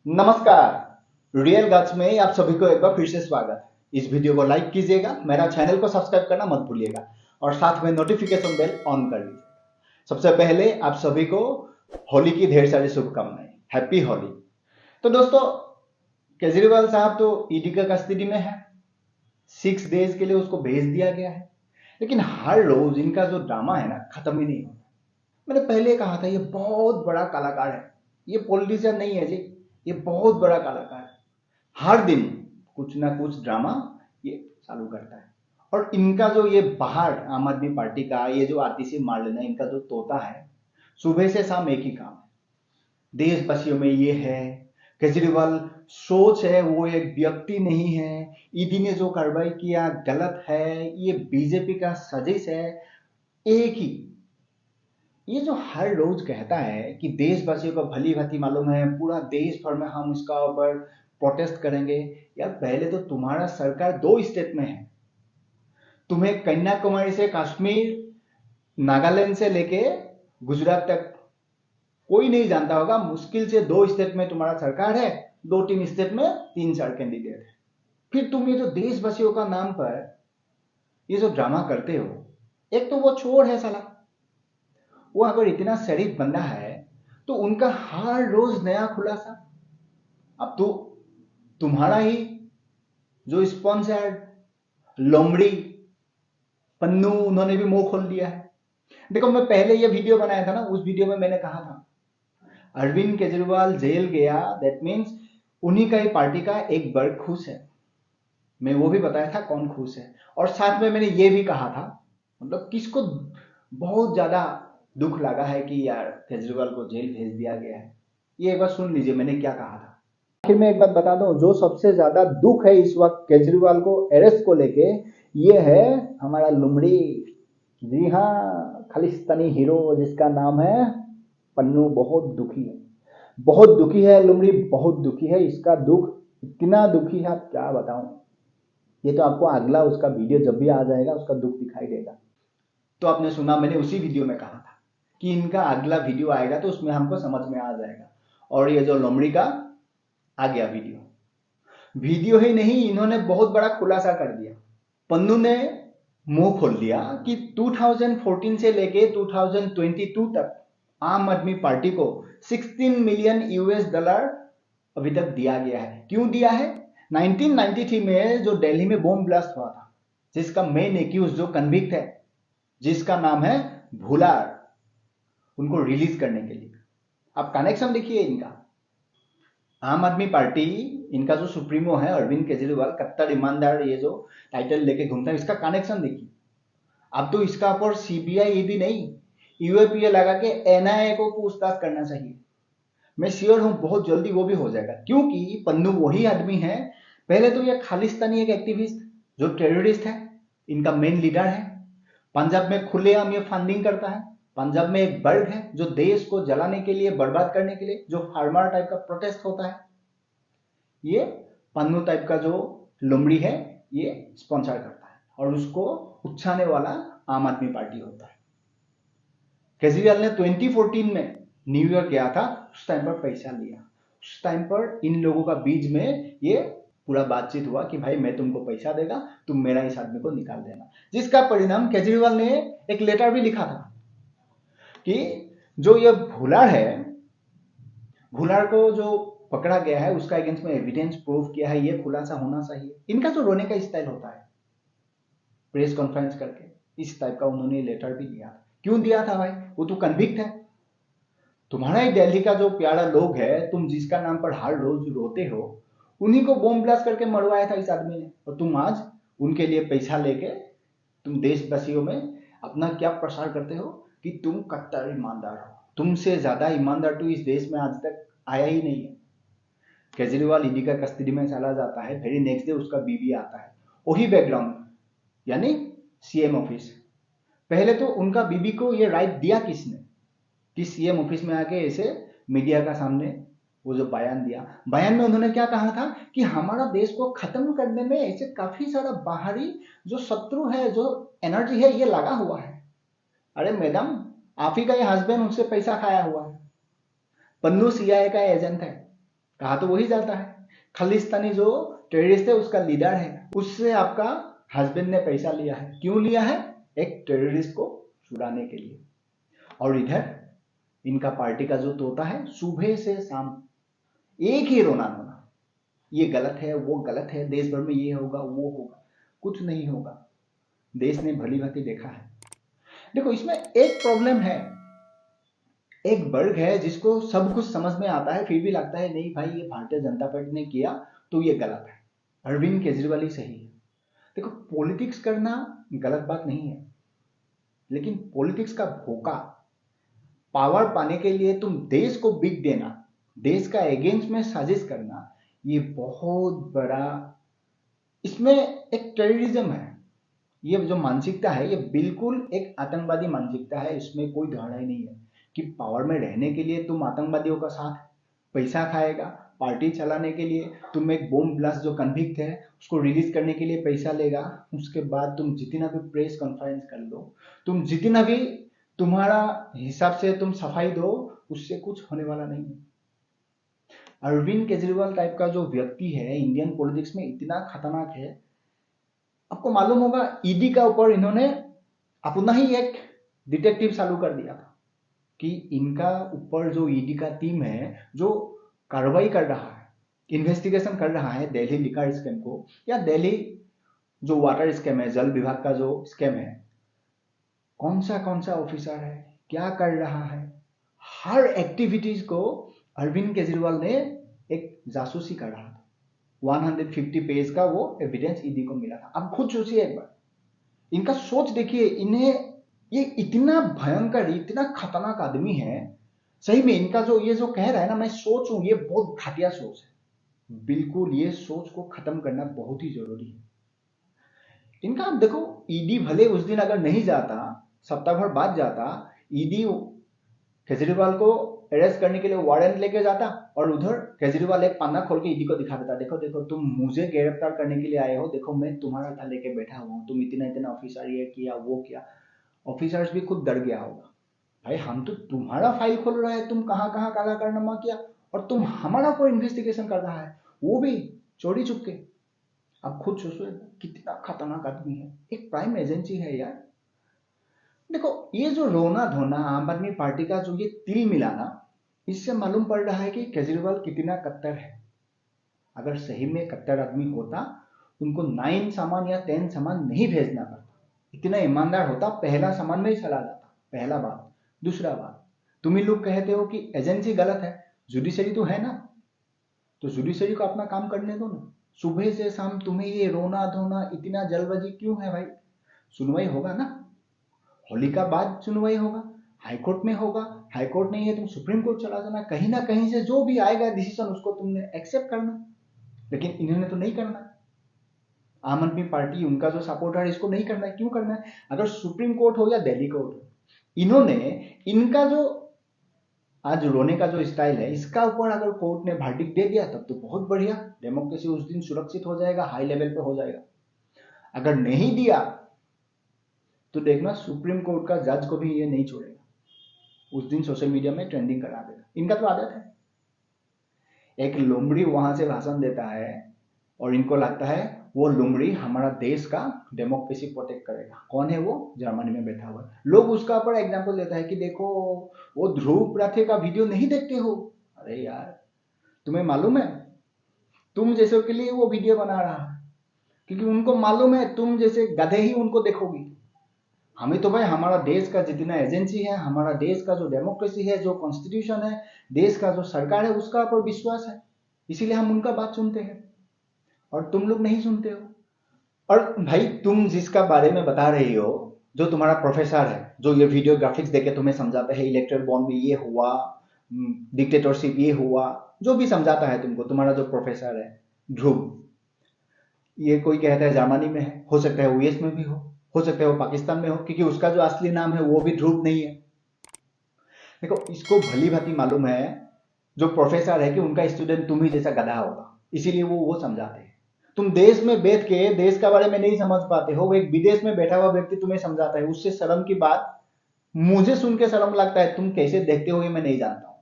नमस्कार। Real guts में आप सभी को एक बार फिर से स्वागत है। इस वीडियो को लाइक कीजिएगा, मेरा चैनल को सब्सक्राइब करना मत भूलिएगा और साथ में नोटिफिकेशन बेल ऑन कर लीजिएगा। सबसे पहले आप सभी को होली की ढेर सारी शुभकामनाएं। हैप्पी होली। तो दोस्तों, केजरीवाल साहब तो ईडी का कस्टडी में है। 6 डेज के लिए उसको भेज दिया गया है, लेकिन हर रोज इनका जो ड्रामा है ना, खत्म ही नहीं होता। मैंने पहले कहा था, ये बहुत बड़ा कलाकार है, ये पॉलिटिशियन नहीं है जी, ये बहुत बड़ा कलाकार है। हर दिन कुछ ना कुछ ड्रामा ये चालू करता है। और इनका जो ये बाहर आम आदमी पार्टी का ये जो आतिशी मार लेना, इनका जो तोता है, सुबह से शाम एक ही काम है। देशवासियों में ये है केजरीवाल सोच है, वो एक व्यक्ति नहीं है। ईडी ने जो कार्रवाई किया गलत है, ये बीजेपी का साजिश है। एक ही ये जो हर रोज कहता है कि देशवासियों को भली भांति मालूम है, पूरा देश भर में हम इसका ऊपर प्रोटेस्ट करेंगे। यार, पहले तो तुम्हारा सरकार 2 स्टेट में है। तुम्हें कन्याकुमारी से कश्मीर, नागालैंड से लेके गुजरात तक कोई नहीं जानता होगा। मुश्किल से 2 स्टेट में तुम्हारा सरकार है, 2-3 स्टेट में 3-4 कैंडिडेट है। फिर तुम ये जो देशवासियों का नाम पर ये जो ड्रामा करते हो, एक तो वो चोर है साला। वो अगर इतना शरीफ बंदा है तो उनका हर रोज नया खुलासा। अब तो तुम्हारा ही जो स्पॉन्सर लोमड़ी पन्नू, उन्होंने भी मुंह खोल दिया है। देखो, मैं पहले ये वीडियो बनाया था ना, उस वीडियो में मैंने कहा था अरविंद केजरीवाल जेल गया, दैट मीन्स उन्हीं का ही पार्टी का एक वर्ग खुश है। मैं वो भी बताया था कौन खुश है। और साथ में मैंने ये भी कहा था, मतलब किसको बहुत ज्यादा दुख लगा है कि यार केजरीवाल को जेल भेज दिया गया है। ये एक बार सुन लीजिए मैंने क्या कहा था। आखिर में एक बात बता दूं, जो सबसे ज्यादा दुख है इस वक्त केजरीवाल को अरेस्ट को लेके, ये है हमारा लुमड़ी। जी हाँ, खालिस्तानी हीरो जिसका नाम है पन्नू, बहुत दुखी है। बहुत दुखी है लुमड़ी, बहुत दुखी है। इसका दुख इतना दुखी है, आप क्या बताऊं। ये तो आपको अगला उसका वीडियो जब भी आ जाएगा उसका दुख दिखाई देगा। तो आपने सुना, मैंने उसी वीडियो में कहा था कि इनका अगला वीडियो आएगा तो उसमें हमको समझ में आ जाएगा। और ये जो लोमड़ी का आ गया वीडियो ही नहीं, इन्होंने बहुत बड़ा खुलासा कर दिया। पन्नू ने मुंह खोल दिया कि 2014 से लेके 2022 तक आम आदमी पार्टी को 16 मिलियन यूएस डॉलर अभी तक दिया गया है। क्यों दिया है? 1993 में जो दिल्ली में बॉम्ब ब्लास्ट हुआ था, जिसका मेन एक्यूज जो कन्विक्ट है, जिसका नाम है भूलार, उनको रिलीज करने के लिए। आप कनेक्शन देखिए इनका। आम आदमी पार्टी, इनका जो सुप्रीमो है अरविंद केजरीवाल, कट्टर ईमानदार, ये जो टाइटल लेके घूमता है, इसका कनेक्शन देखिए। अब तो इसका पर सीबीआई ईडी नहीं, यूएपीए लगा के एनआईए को पूछताछ करना चाहिए। मैं श्योर हूं बहुत जल्दी वो भी हो जाएगा, क्योंकि पन्नू वही आदमी है। पहले तो ये खालिस्तानी एक एक्टिविस्ट जो टेररिस्ट है, इनका मेन लीडर है। पंजाब में खुलेआम ये फंडिंग करता है। पंजाब में एक वर्ग है जो देश को जलाने के लिए, बर्बाद करने के लिए, जो फार्मर टाइप का प्रोटेस्ट होता है, ये पन्नू टाइप का जो लुमड़ी है, ये स्पॉन्सर करता है। और उसको उछाने वाला आम आदमी पार्टी होता है। केजरीवाल ने 2014 में न्यूयॉर्क गया था, उस टाइम पर पैसा लिया। उस टाइम पर इन लोगों का बीच में ये पूरा बातचीत हुआ कि भाई मैं तुमको पैसा देगा, तुम मेरा इस आदमी को निकाल देना। जिसका परिणाम केजरीवाल ने एक लेटर भी लिखा था कि जो ये भूलार है, भूलार को जो पकड़ा गया है उसका अगेंस्ट में एविडेंस प्रूफ किया है, ये खुलासा होना चाहिए। इनका जो रोने का स्टाइल होता है, प्रेस कॉन्फ्रेंस करके, इस टाइप का उन्होंने लेटर भी दिया था। क्यों दिया था भाई? वो तो कन्विक्ट है। तुम्हारा ही दिल्ली का जो प्यारा लोग है, तुम जिसका नाम पर हर रोज रोते हो, उन्हीं को बॉम्ब ब्लास्ट करके मरवाया था इस आदमी ने। और तुम आज उनके लिए पैसा लेके तुम देशवासियों में अपना क्या प्रसार करते हो कि तुम कट्टर ईमानदार हो। तुमसे ज्यादा ईमानदार तो इस देश में आज तक आया ही नहीं है। केजरीवाल ईडी का कस्टडी में चला जाता है, फिर नेक्स्ट डे उसका बीवी आता है, वही बैकग्राउंड, यानी सीएम ऑफिस। पहले तो उनका बीबी को ये राइट दिया किसने कि सीएम ऑफिस में आके ऐसे मीडिया का सामने वो जो बयान दिया, बयान में उन्होंने क्या कहा था कि हमारा देश को खत्म करने में ऐसे काफी सारा बाहरी जो शत्रु है, जो एनर्जी है, ये लगा हुआ है। अरे मैडम, आप ही का ये हस्बैंड उनसे पैसा खाया हुआ है। पन्नू सीआईए का एजेंट है। कहा तो वही जाता है। खालिस्तानी जो टेररिस्ट है उसका लीडर है, उससे आपका हस्बैंड ने पैसा लिया है। क्यों लिया है? एक टेररिस्ट को छुड़ाने के लिए। और इधर इनका पार्टी का जो तोता है, सुबह से शाम एक ही रोना रोना, ये गलत है, वो गलत है, देश भर में ये होगा वो होगा। कुछ नहीं होगा, देश ने भली भांति देखा है। देखो इसमें एक प्रॉब्लम है, एक वर्ग है जिसको सब कुछ समझ में आता है, फिर भी लगता है नहीं भाई ये भारतीय जनता पार्टी ने किया तो ये गलत है, अरविंद केजरीवाल ही सही है। देखो पॉलिटिक्स करना गलत बात नहीं है, लेकिन पॉलिटिक्स का धोखा, पावर पाने के लिए तुम देश को बिक देना, देश का अगेंस्ट में साजिश करना, ये बहुत बड़ा, इसमें एक टेररिज्म है। ये जो मानसिकता है ये बिल्कुल एक आतंकवादी मानसिकता है, इसमें कोई धारणा ही नहीं है कि पावर में रहने के लिए तुम आतंकवादियों का साथ पैसा खाएगा, पार्टी चलाने के लिए तुम एक बॉम्ब ब्लास्ट जो कन्विक्ट है उसको रिलीज करने के लिए पैसा लेगा, उसके बाद तुम जितना भी प्रेस कॉन्फ्रेंस कर लो, तुम जितना भी तुम्हारा हिसाब से तुम सफाई दो, उससे कुछ होने वाला नहीं है। अरविंद केजरीवाल टाइप का जो व्यक्ति है इंडियन पॉलिटिक्स में इतना खतरनाक है। आपको मालूम होगा ईडी का ऊपर इन्होंने अपना ही एक डिटेक्टिव चालू कर दिया था कि इनका ऊपर जो ईडी का टीम है जो कार्रवाई कर रहा है, इन्वेस्टिगेशन कर रहा है दिल्ली लिकर स्कैम को, या दिल्ली जो वाटर स्कैम है, जल विभाग का जो स्कैम है, कौन सा ऑफिसर है, क्या कर रहा है, हर एक्टिविटीज को अरविंद केजरीवाल ने एक जासूसी कर रहा था। 150 पेज का वो एविडेंस ईडी को मिला था। अब खुद सोचिए एक बार, इनका सोच देखिए, इन्हें ये इतना भयंकर, इतना खतरनाक आदमी है। सही में इनका जो ये जो कह रहा है ना, मैं सोच हूं, ये बहुत घटिया सोच है। बिल्कुल ये सोच को खत्म करना बहुत ही जरूरी है। इनका देखो, ईडी भले उस दिन अगर नहीं जाता, सप्ताह भर बाद जाता, ईडी केजरीवाल को अरेस्ट करने के लिए वारंट लेके जाता और उधर केजरीवाल एक पन्ना खोल के ईडी को दिखा देता, देखो देखो तुम मुझे गिरफ्तार करने के लिए आए हो, देखो मैं तुम्हारा था लेके बैठा हुआ हूं, तुम इतना इतना ऑफिसर ये किया वो किया। ऑफिसर्स भी खुद डर गया होगा, भाई हम तो तुम्हारा फाइल खोल रहे हैं, तुम कहाँ कहाँ काला कारनामा किया, और तुम हमारा कोई इन्वेस्टिगेशन कर रहा है, वो भी चोरी चुपके। आप खुद सोचो कितना खतरनाक आदमी है, एक प्राइम एजेंसी है यार। देखो ये जो रोना धोना आम आदमी पार्टी का जो ये तिल मिलाना, इससे मालूम पड़ रहा है कि केजरीवाल कितना कट्टर है। अगर सही में कट्टर आदमी होता, उनको 9 सामान या 10 सामान नहीं भेजना पड़ता, इतना ईमानदार होता, पहला सामान में ही चला जाता। पहला बात। दूसरा बात, तुम ही लोग कहते हो कि एजेंसी गलत है, जुडिशरी तो है ना, तो जुडिशरी को अपना काम करने दो ना। सुबह से शाम तुम्हें ये रोना धोना, इतना जल्दबाजी क्यों है भाई? सुनवाई होगा ना, होली का बाद सुनवाई होगा, हाईकोर्ट में होगा, हाईकोर्ट नहीं है तुम सुप्रीम कोर्ट चला जाना, कहीं ना कहीं से जो भी आएगा डिसीजन उसको तुमने एक्सेप्ट करना। लेकिन इन्होंने तो नहीं करना। आम आदमी पार्टी, उनका जो सपोर्टर है, इसको नहीं करना है। क्यों करना है? अगर सुप्रीम कोर्ट हो या दिल्ली कोर्ट हो, इन्होंने इनका जो आज रोने का जो स्टाइल है, इसका ऊपर अगर कोर्ट ने वर्डिक्ट दे दिया तब तो बहुत बढ़िया, डेमोक्रेसी उस दिन सुरक्षित हो जाएगा, हाई लेवल पे हो जाएगा। अगर नहीं दिया तो देखना सुप्रीम कोर्ट का जज को भी ये नहीं छोड़ेगा, उस दिन सोशल मीडिया में ट्रेंडिंग करा देगा। इनका तो आदत है, एक लोमड़ी वहां से भाषण देता है और इनको लगता है वो लोमड़ी हमारा देश का डेमोक्रेसी प्रोटेक्ट करेगा। कौन है वो? जर्मनी में बैठा हुआ। लोग उसका पर एग्जांपल देता है कि देखो वो ध्रुव राठे का वीडियो नहीं देखते हो। अरे यार, तुम्हें मालूम है तुम जैसे के लिए वो वीडियो बना रहा है, क्योंकि उनको मालूम है तुम जैसे गधे ही उनको देखोगी। हमें तो भाई हमारा देश का जितना एजेंसी है, हमारा देश का जो डेमोक्रेसी है, जो कॉन्स्टिट्यूशन है, देश का जो सरकार है, उसका पर विश्वास है, इसीलिए हम उनका बात सुनते हैं और तुम लोग नहीं सुनते हो। और भाई तुम जिसका बारे में बता रही हो, जो तुम्हारा प्रोफेसर है, जो ये वीडियो ग्राफिक्स देके तुम्हें समझाता है इलेक्ट्रल बॉन्ड में ये हुआ, डिक्टेटरशिप ये हुआ, जो भी समझाता है तुमको, तुम्हारा जो प्रोफेसर है ध्रुव, ये कोई कहता है जर्मनी में है, हो सकता है यूएस में भी हो सकता है वो पाकिस्तान में हो, क्योंकि उसका जो असली नाम है वो भी ध्रुव नहीं है। देखो इसको भली भांति मालूम है जो प्रोफेसर है कि उनका स्टूडेंट तुम ही जैसा गधा होगा, इसीलिए वो समझाते हैं। तुम देश में बैठ के देश के बारे में नहीं समझ पाते हो, एक विदेश में बैठा हुआ व्यक्ति तुम्हें समझाता है, उससे शर्म की बात, मुझे सुन के शर्म लगता है। तुम कैसे देखते हो ये मैं नहीं जानता हूं।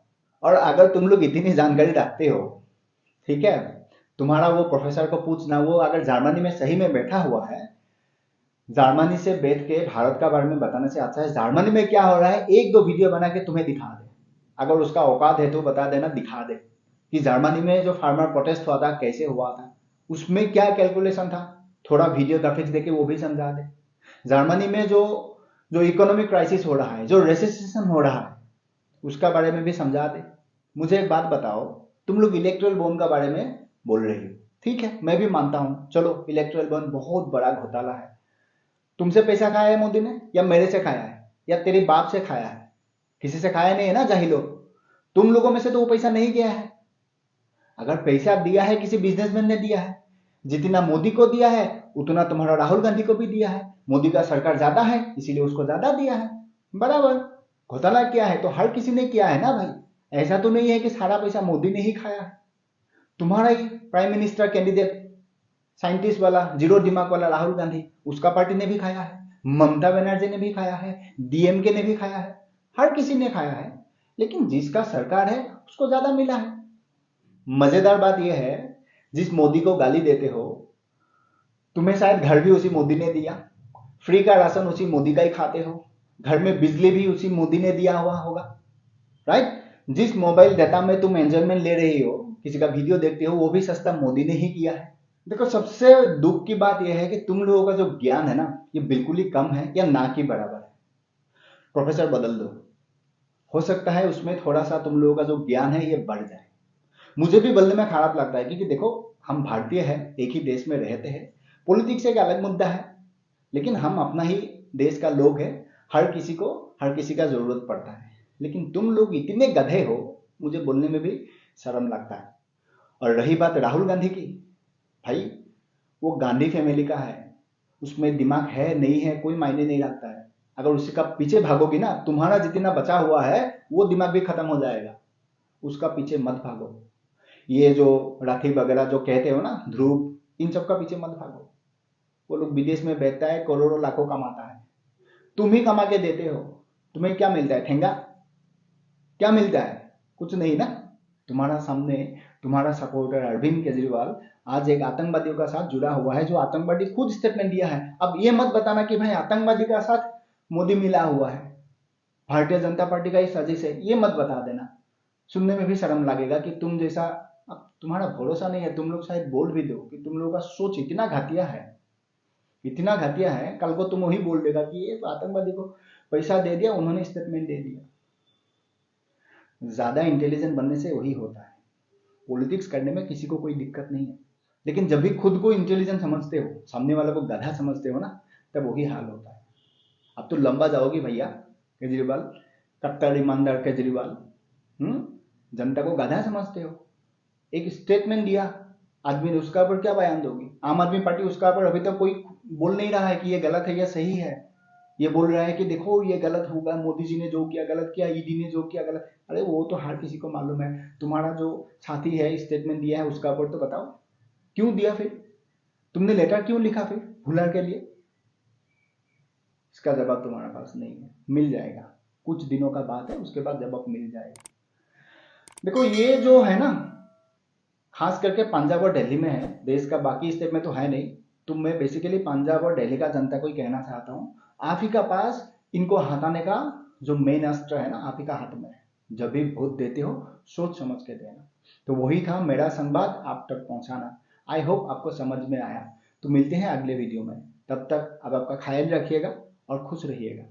और अगर तुम लोग इतनी जानकारी रखते हो ठीक है, तुम्हारा वो प्रोफेसर को पूछना, वो अगर जर्मनी में सही में बैठा हुआ है, जर्मनी से बैठ के भारत का बारे में बताने से अच्छा है जर्मनी में क्या हो रहा है एक दो वीडियो बना के तुम्हें दिखा दे। अगर उसका औकात है तो बता देना, दिखा दे कि जर्मनी में जो फार्मर प्रोटेस्ट हुआ था कैसे हुआ था, उसमें क्या कैलकुलेशन था, थोड़ा वीडियो ग्राफिक्स देके वो भी समझा दे। जर्मनी में जो जो इकोनॉमिक क्राइसिस हो रहा है, जो रेसिसेशन हो रहा है, उसका बारे में भी समझा दे। मुझे एक बात बताओ, तुम लोग इलेक्ट्रल बॉन्ड का बारे में बोल रहे हो, ठीक है, मैं भी मानता हूं, चलो इलेक्ट्रल बॉन्ड बहुत बड़ा घोटाला है। तुमसे पैसा खाया है मोदी ने, या मेरे से खाया है, या तेरे बाप से खाया है? किसी से खाया नहीं है ना जाहिलो। तुम लोगों में से तो वो पैसा नहीं गया है। अगर पैसा दिया है किसी बिजनेसमैन ने दिया है, जितना मोदी को दिया है उतना तुम्हारा राहुल गांधी को भी दिया है। मोदी का सरकार ज्यादा है इसीलिए उसको ज्यादा दिया है, बराबर। घोटाला किया है तो हर किसी ने किया है ना भाई, ऐसा तो नहीं है कि सारा पैसा मोदी ने ही खाया है। तुम्हारा ही प्राइम मिनिस्टर कैंडिडेट, साइंटिस्ट वाला, जीरो दिमाग वाला राहुल गांधी, उसका पार्टी ने भी खाया है, ममता बनर्जी ने भी खाया है, डीएमके ने भी खाया है, हर किसी ने खाया है। लेकिन जिसका सरकार है उसको ज्यादा मिला है। मजेदार बात यह है, जिस मोदी को गाली देते हो, तुम्हें शायद घर भी उसी मोदी ने दिया, फ्री का राशन उसी मोदी का ही खाते हो, घर में बिजली भी उसी मोदी ने दिया हुआ होगा, राइट। जिस मोबाइल डाटा में तुम एंजॉयमेंट ले रही हो, किसी का वीडियो देखते हो, वो भी सस्ता मोदी ने ही किया है। देखो, सबसे दुख की बात यह है कि तुम लोगों का जो ज्ञान है ना, ये बिल्कुल ही कम है या ना के बराबर है। प्रोफेसर बदल दो, हो सकता है उसमें थोड़ा सा तुम लोगों का जो ज्ञान है ये बढ़ जाए। मुझे भी बदलने में खराब लगता है, क्योंकि देखो, हम भारतीय हैं, एक ही देश में रहते हैं, पॉलिटिक्स एक अलग मुद्दा है, लेकिन हम अपना ही देश का लोग हैं। हर किसी को हर किसी का जरूरत पड़ता है, लेकिन तुम लोग इतने गधे हो, मुझे बोलने में भी शर्म लगता है। और रही बात राहुल गांधी की, भाई वो गांधी फैमिली का है, उसमें दिमाग है नहीं है कोई मायने नहीं रखता है। अगर उसी का पीछे भागोगी ना, तुम्हारा जितना बचा हुआ है वो दिमाग भी खत्म हो जाएगा, उसका पीछे मत भागो। ये जो राठी वगैरह जो कहते हो ना, ध्रुव, इन सब का पीछे मत भागो। वो लोग विदेश में बैठता है, करोड़ों लाखों कमाता है, तुम ही कमा के देते हो। तुम्हें क्या मिलता है, ठेंगा? क्या मिलता है? कुछ नहीं ना। तुम्हारा सामने तुम्हारा सपोर्टर अरविंद केजरीवाल आज एक आतंकवादियों का साथ जुड़ा हुआ है, जो आतंकवादी खुद स्टेटमेंट दिया है। अब ये मत बताना कि भाई आतंकवादी का साथ मोदी मिला हुआ है, भारतीय जनता पार्टी का ही साजिश है, ये मत बता देना। सुनने में भी शर्म लगेगा कि तुम जैसा, अब तुम्हारा भरोसा नहीं है, तुम लोग शायद बोल भी दो कि तुम लोगों का सोच इतना घटिया है, इतना घटिया है, कल को तुम वही बोल देगा कि ये तो आतंकवादी को पैसा दे दिया, उन्होंने स्टेटमेंट दे दिया। ज्यादा इंटेलिजेंट बनने से वही होता है। पॉलिटिक्स करने में किसी को कोई दिक्कत नहीं है, लेकिन जब भी खुद को इंटेलिजेंट समझते हो, सामने वाले को गधा समझते हो ना, तब वही हाल होता है। अब तो लंबा जाओगी भैया केजरीवाल, कट्टर ईमानदार केजरीवाल। जनता को गधा समझते हो। एक स्टेटमेंट दिया आदमी ने, उसका ऊपर क्या बयान दोगी? आम आदमी पार्टी उसका ऊपर अभी तक कोई बोल नहीं रहा है कि ये गलत है या सही है। ये बोल रहा है कि देखो ये गलत होगा, मोदी जी ने जो किया गलत किया, ईडी ने जो किया गलत। अरे वो तो हर किसी को मालूम है। तुम्हारा जो साथी है स्टेटमेंट दिया है उसका ऊपर तो बताओ, क्यों दिया? फिर तुमने लेटर क्यों लिखा फिर भुला के लिए? इसका जवाब तुम्हारे पास नहीं है, मिल जाएगा, कुछ दिनों का बात है, उसके बाद जवाब मिल जाएगा। देखो ये जो है ना, खास करके पंजाब और दिल्ली में है, देश का बाकी स्टेट में तो है नहीं। तो मैं बेसिकली पंजाब और दिल्ली का जनता को ही कहना चाहता हूँ, आप ही का पास इनको हटाने का जो मेन अस्त्र है ना, आप ही का हाथ में है। जब भी वोट देते हो सोच समझ के देना। तो वही था मेरा संवाद आप तक पहुंचाना। आई होप आपको समझ में आया। तो मिलते हैं अगले वीडियो में, तब तक अब आपका ख्याल रखिएगा और खुश रहिएगा।